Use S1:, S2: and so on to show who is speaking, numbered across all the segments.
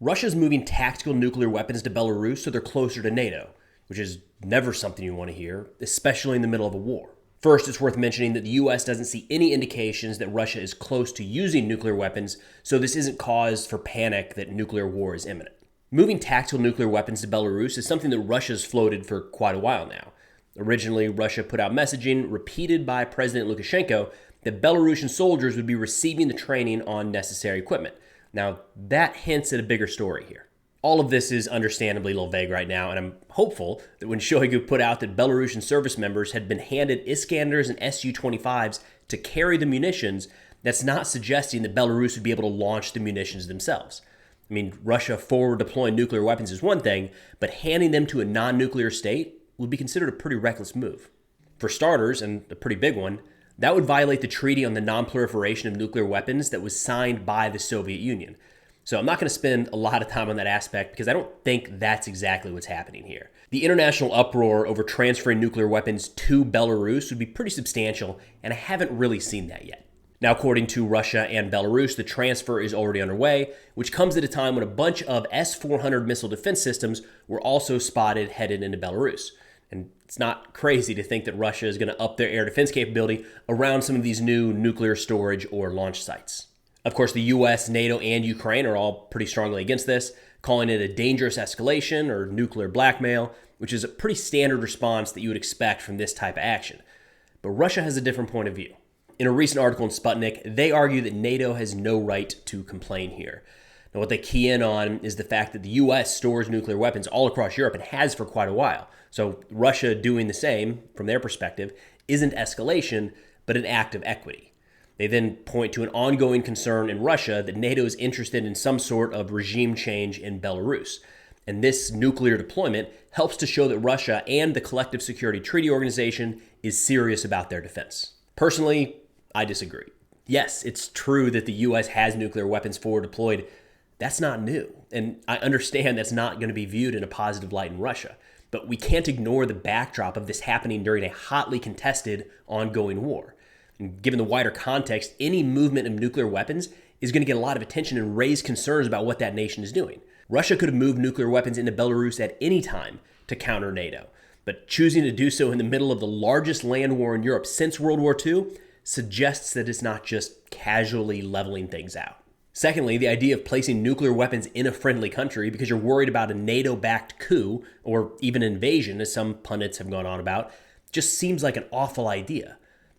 S1: Russia's moving tactical nuclear weapons to Belarus so they're closer to NATO, which is never something you want to hear, especially in the middle of a war. First, it's worth mentioning that the US doesn't see any indications that Russia is close to using nuclear weapons, so this isn't cause for panic that nuclear war is imminent. Moving tactical nuclear weapons to Belarus is something that Russia's floated for quite a while now. Originally, Russia put out messaging repeated by President Lukashenko that Belarusian soldiers would be receiving the training on necessary equipment. Now, that hints at a bigger story here. All of this is understandably a little vague right now, and I'm hopeful that when Shoigu put out that Belarusian service members had been handed Iskanders and Su-25s to carry the munitions, that's not suggesting that Belarus would be able to launch the munitions themselves. I mean, Russia forward deploying nuclear weapons is one thing, but handing them to a non-nuclear state would be considered a pretty reckless move. For starters, and a pretty big one, that would violate the treaty on the non-proliferation of nuclear weapons that was signed by the Soviet Union. So I'm not going to spend a lot of time on that aspect because I don't think that's exactly what's happening here. The international uproar over transferring nuclear weapons to Belarus would be pretty substantial, and I haven't really seen that yet. Now, according to Russia and Belarus, the transfer is already underway, which comes at a time when a bunch of S-400 missile defense systems were also spotted headed into Belarus. And it's not crazy to think that Russia is going to up their air defense capability around some of these new nuclear storage or launch sites. Of course, the US, NATO, and Ukraine are all pretty strongly against this, calling it a dangerous escalation or nuclear blackmail, which is a pretty standard response that you would expect from this type of action. But Russia has a different point of view. In a recent article in Sputnik, they argue that NATO has no right to complain here. Now, what they key in on is the fact that the US stores nuclear weapons all across Europe and has for quite a while. So Russia doing the same, from their perspective, isn't escalation, but an act of equity. They then point to an ongoing concern in Russia that NATO is interested in some sort of regime change in Belarus. And this nuclear deployment helps to show that Russia and the Collective Security Treaty Organization is serious about their defense. Personally, I disagree. Yes, it's true that the US has nuclear weapons forward deployed. That's not new. And I understand that's not going to be viewed in a positive light in Russia. But we can't ignore the backdrop of this happening during a hotly contested, ongoing war. And given the wider context, any movement of nuclear weapons is going to get a lot of attention and raise concerns about what that nation is doing. Russia could have moved nuclear weapons into Belarus at any time to counter NATO, but choosing to do so in the middle of the largest land war in Europe since World War II suggests that it's not just casually leveling things out. Secondly, the idea of placing nuclear weapons in a friendly country because you're worried about a NATO-backed coup or even invasion, as some pundits have gone on about, just seems like an awful idea.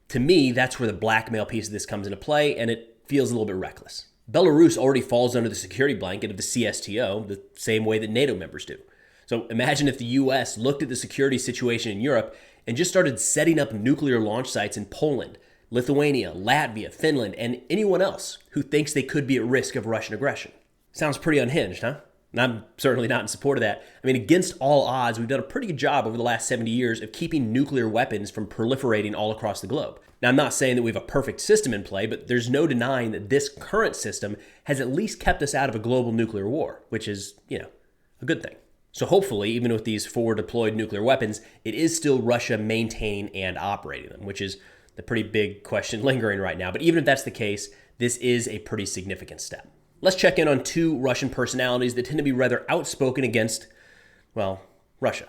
S1: To me, that's where the blackmail piece of this comes into play, and it feels a little bit reckless. Belarus already falls under the security blanket of the CSTO, the same way that NATO members do. So imagine if the US looked at the security situation in Europe and just started setting up nuclear launch sites in Poland, Lithuania, Latvia, Finland, and anyone else who thinks they could be at risk of Russian aggression. Sounds pretty unhinged, huh? And I'm certainly not in support of that. I mean, against all odds, we've done a pretty good job over the last 70 years of keeping nuclear weapons from proliferating all across the globe. Now, I'm not saying that we have a perfect system in play, but there's no denying that this current system has at least kept us out of a global nuclear war, which is, a good thing. So hopefully, even with these forward deployed nuclear weapons, it is still Russia maintaining and operating them, which is the pretty big question lingering right now. But even if that's the case, this is a pretty significant step. Let's check in on two Russian personalities that tend to be rather outspoken against, Russia.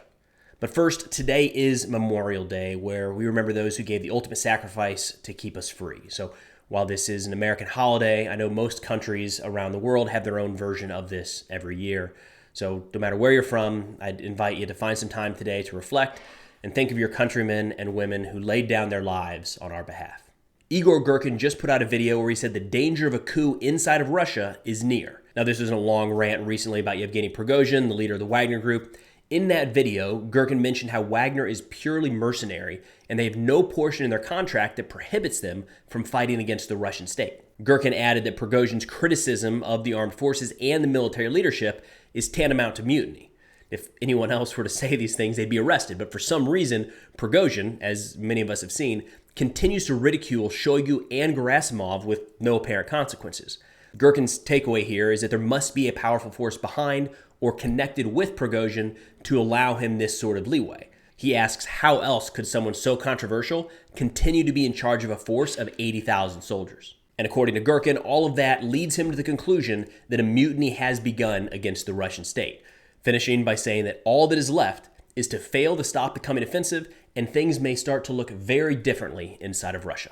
S1: But first, today is Memorial Day, where we remember those who gave the ultimate sacrifice to keep us free. So while this is an American holiday, I know most countries around the world have their own version of this every year. So no matter where you're from, I'd invite you to find some time today to reflect and think of your countrymen and women who laid down their lives on our behalf. Igor Girkin just put out a video where he said the danger of a coup inside of Russia is near. Now, this was a long rant recently about Yevgeny Prigozhin, the leader of the Wagner Group. In that video, Girkin mentioned how Wagner is purely mercenary and they have no portion in their contract that prohibits them from fighting against the Russian state. Girkin added that Prigozhin's criticism of the armed forces and the military leadership is tantamount to mutiny. If anyone else were to say these things, they'd be arrested. But for some reason, Prigozhin, as many of us have seen, continues to ridicule Shoigu and Gerasimov with no apparent consequences. Girkin's takeaway here is that there must be a powerful force behind or connected with Prigozhin to allow him this sort of leeway. He asks how else could someone so controversial continue to be in charge of a force of 80,000 soldiers? And according to Girkin, all of that leads him to the conclusion that a mutiny has begun against the Russian state, finishing by saying that all that is left is to fail to stop the coming offensive, and things may start to look very differently inside of Russia.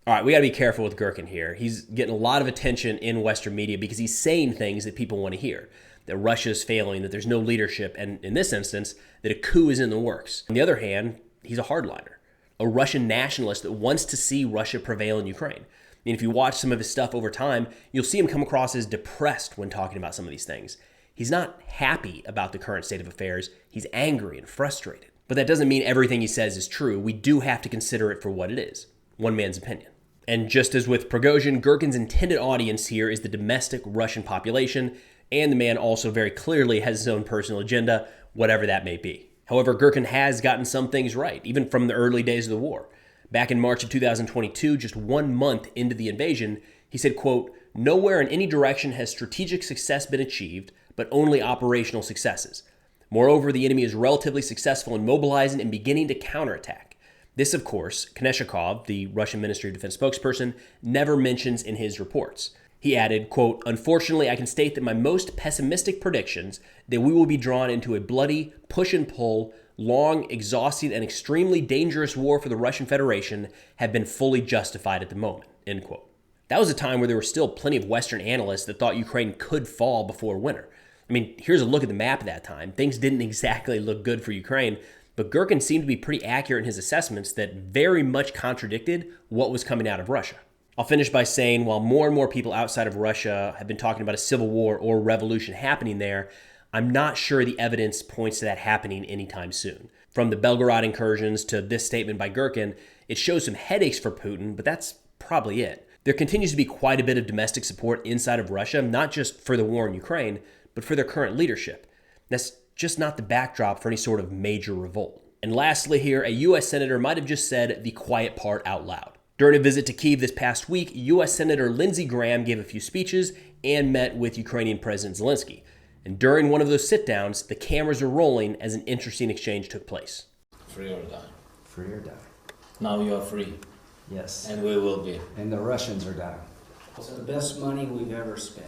S1: All right, we got to be careful with Girkin here. He's getting a lot of attention in Western media because he's saying things that people want to hear, that Russia's failing, that there's no leadership, and in this instance, that a coup is in the works. On the other hand, he's a hardliner, a Russian nationalist that wants to see Russia prevail in Ukraine. I mean, if you watch some of his stuff over time, you'll see him come across as depressed when talking about some of these things. He's not happy about the current state of affairs. He's angry and frustrated. But that doesn't mean everything he says is true. We do have to consider it for what it is, one man's opinion. And just as with Prigozhin, Girkin's intended audience here is the domestic Russian population, and the man also very clearly has his own personal agenda, whatever that may be. However, Girkin has gotten some things right, even from the early days of the war. Back in March of 2022, just 1 month into the invasion, he said, quote, "Nowhere in any direction has strategic success been achieved, but only operational successes. Moreover, the enemy is relatively successful in mobilizing and beginning to counterattack. This, of course, Kneshakov, the Russian Ministry of Defense spokesperson, never mentions in his reports." He added, quote, "Unfortunately, I can state that my most pessimistic predictions that we will be drawn into a bloody push and pull, long, exhausting, and extremely dangerous war for the Russian Federation have been fully justified at the moment," end quote. That was a time where there were still plenty of Western analysts that thought Ukraine could fall before winter. I mean, here's a look at the map at that time. Things didn't exactly look good for Ukraine, but Girkin seemed to be pretty accurate in his assessments that very much contradicted what was coming out of Russia. I'll finish by saying while more and more people outside of Russia have been talking about a civil war or revolution happening there, I'm not sure the evidence points to that happening anytime soon. From the Belgorod incursions to this statement by Girkin, it shows some headaches for Putin, but that's probably it. There continues to be quite a bit of domestic support inside of Russia, not just for the war in Ukraine, but for their current leadership. That's just not the backdrop for any sort of major revolt. And lastly here, a U.S. senator might have just said the quiet part out loud. During a visit to Kyiv this past week, U.S. Senator Lindsey Graham gave a few speeches and met with Ukrainian President Zelensky. And during one of those sit-downs, the cameras were rolling as an interesting exchange took place.
S2: Free or die.
S3: Free or die.
S2: Now you are free.
S3: Yes.
S2: And we will be.
S3: And the Russians are dying.
S4: It's the best money we've ever spent.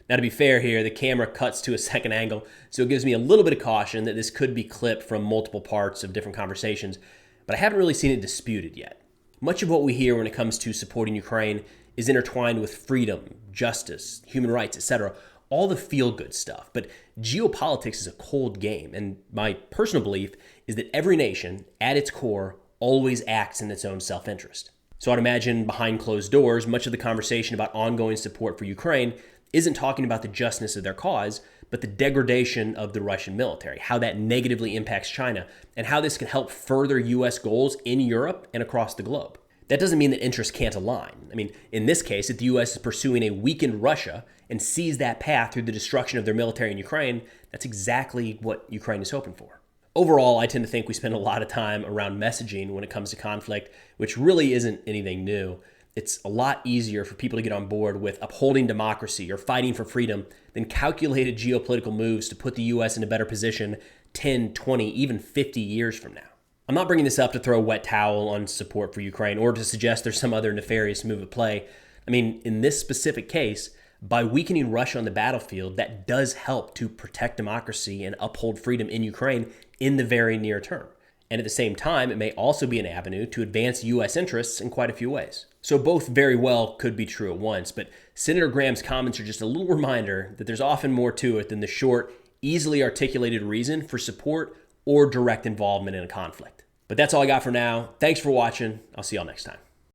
S1: Now, to be fair here, the camera cuts to a second angle, so it gives me a little bit of caution that this could be clipped from multiple parts of different conversations, but I haven't really seen it disputed yet. Much of what we hear when it comes to supporting Ukraine is intertwined with freedom, justice, human rights, etc., all the feel-good stuff. But geopolitics is a cold game, and my personal belief is that every nation, at its core, always acts in its own self-interest. So I'd imagine behind closed doors, much of the conversation about ongoing support for Ukraine isn't talking about the justness of their cause, but the degradation of the Russian military, how that negatively impacts China, and how this can help further U.S. goals in Europe and across the globe. That doesn't mean that interests can't align. I mean, in this case, if the U.S. is pursuing a weakened Russia and sees that path through the destruction of their military in Ukraine, that's exactly what Ukraine is hoping for. Overall, I tend to think we spend a lot of time around messaging when it comes to conflict, which really isn't anything new. It's a lot easier for people to get on board with upholding democracy or fighting for freedom than calculated geopolitical moves to put the U.S. in a better position 10, 20, even 50 years from now. I'm not bringing this up to throw a wet towel on support for Ukraine or to suggest there's some other nefarious move at play. I mean, in this specific case, by weakening Russia on the battlefield, that does help to protect democracy and uphold freedom in Ukraine in the very near term. And at the same time, it may also be an avenue to advance U.S. interests in quite a few ways. So both very well could be true at once, but Senator Graham's comments are just a little reminder that there's often more to it than the short, easily articulated reason for support or direct involvement in a conflict. But that's all I got for now. Thanks for watching. I'll see y'all next time.